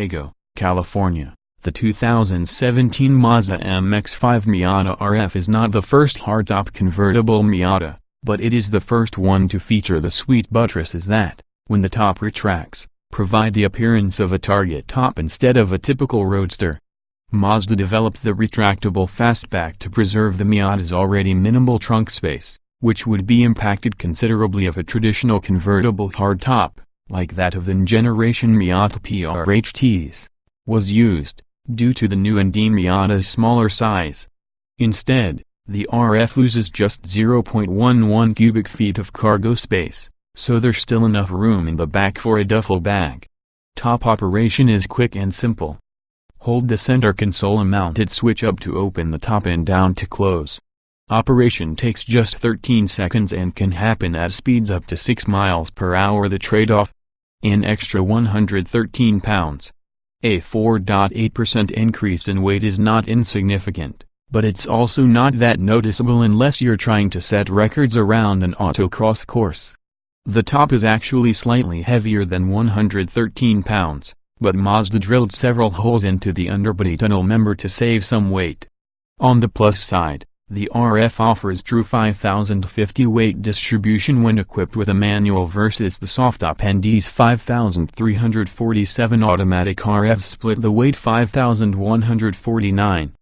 Diego, California. The 2017 Mazda MX-5 Miata RF is not the first hardtop convertible Miata, but it is the first one to feature the sweet buttresses that, when the top retracts, provide the appearance of a target top instead of a typical roadster. Mazda developed the retractable fastback to preserve the Miata's already minimal trunk space, which would be impacted considerably if a traditional convertible hardtop, like that of the generation Miata PRHTs, was used, due to the new Endine Miata's smaller size. Instead, the RF loses just 0.11 cubic feet of cargo space, so there's still enough room in the back for a duffel bag. Top operation is quick and simple. Hold the center console-mounted switch up to open the top and down to close. Operation takes just 13 seconds and can happen at speeds up to 6 miles per hour. The trade-off? An extra 113 pounds. A 4.8% increase in weight is not insignificant, but it's also not that noticeable unless you're trying to set records around an autocross course. The top is actually slightly heavier than 113 pounds, but Mazda drilled several holes into the underbody tunnel member to save some weight. On the plus side, the RF offers true 5050 weight distribution when equipped with a manual versus the soft-top ND's 5347 automatic RF split the weight 5149.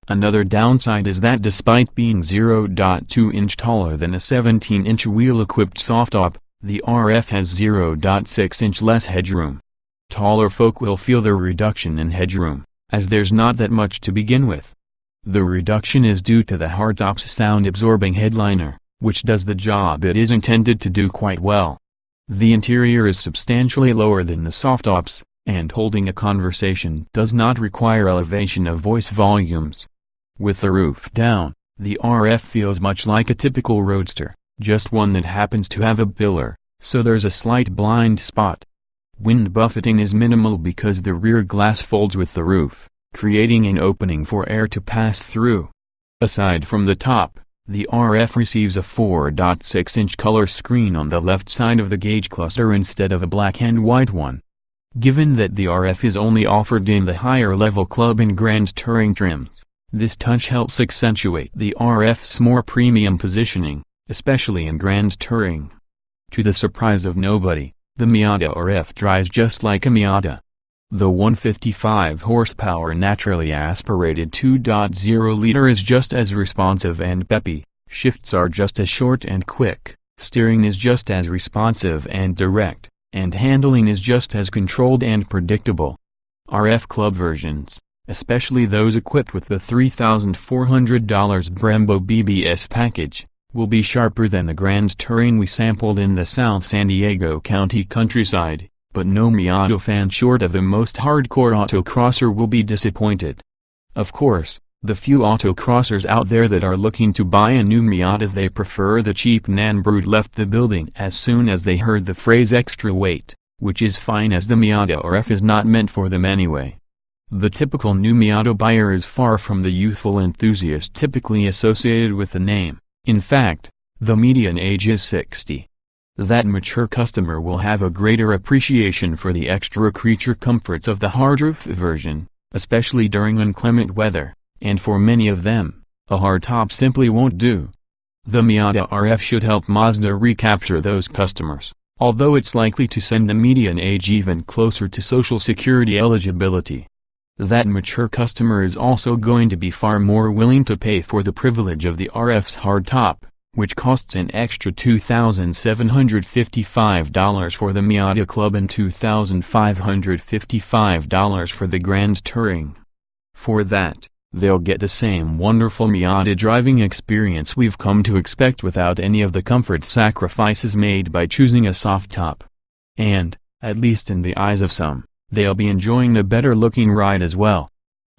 Another downside is that despite being 0.2 inch taller than a 17-inch wheel-equipped soft-top, the RF has 0.6 inch less headroom. Taller folk will feel the reduction in headroom, as there's not that much to begin with. The reduction is due to the hardtop's sound-absorbing headliner, which does the job it is intended to do quite well. The interior is substantially lower than the softtops, and holding a conversation does not require elevation of voice volumes. With the roof down, the RF feels much like a typical roadster, just one that happens to have a pillar, so there's a slight blind spot. Wind buffeting is minimal because the rear glass folds with the roof, creating an opening for air to pass through. Aside from the top, the RF receives a 4.6-inch color screen on the left side of the gauge cluster instead of a black and white one. Given that the RF is only offered in the higher-level club and Grand Touring trims, this touch helps accentuate the RF's more premium positioning, especially in Grand Touring. To the surprise of nobody, the Miata RF drives just like a Miata. The 155 horsepower naturally aspirated 2.0-liter is just as responsive and peppy, shifts are just as short and quick, steering is just as responsive and direct, and handling is just as controlled and predictable. RF Club versions, especially those equipped with the $3,400 Brembo BBS package, will be sharper than the Grand Touring we sampled in the South San Diego County countryside. But no Miata fan short of the most hardcore autocrosser will be disappointed. Of course, the few autocrossers out there that are looking to buy a new Miata they prefer the cheap Nan brood left the building as soon as they heard the phrase extra weight, which is fine as the Miata RF is not meant for them anyway. The typical new Miata buyer is far from the youthful enthusiast typically associated with the name. In fact, the median age is 60. That mature customer will have a greater appreciation for the extra creature comforts of the hardroof version, especially during inclement weather, and for many of them, a hardtop simply won't do. The Miata RF should help Mazda recapture those customers, although it's likely to send the median age even closer to Social Security eligibility. That mature customer is also going to be far more willing to pay for the privilege of the RF's hardtop, which costs an extra $2,755 for the Miata Club and $2,555 for the Grand Touring. For that, they'll get the same wonderful Miata driving experience we've come to expect without any of the comfort sacrifices made by choosing a soft top. And, at least in the eyes of some, they'll be enjoying a better-looking ride as well.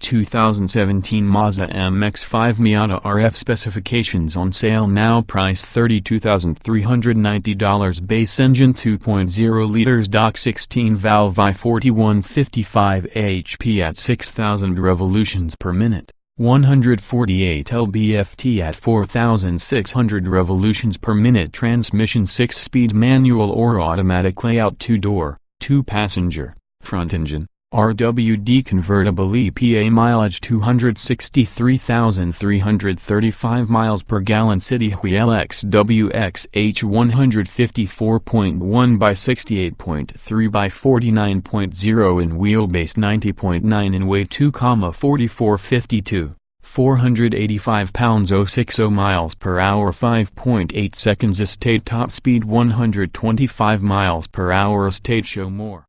2017 Mazda MX-5 Miata RF specifications on sale now, price $32,390, base engine 2.0 liters stock 16 valve I-4155 HP at 6,000 revolutions per minute, 148 lb-ft at 4,600 revolutions per minute, transmission 6-speed manual or automatic, layout 2-door, 2-passenger, front engine, RWD convertible EPA mileage 263,335 miles per gallon. City wheel XWXH 154.1 by 68.3 by 49.0 in wheelbase, 90.9 in weight, 2,4452. 485 pounds, 060 miles per hour, 5.8 seconds. Estate top speed 125 miles per hour. Estate show more.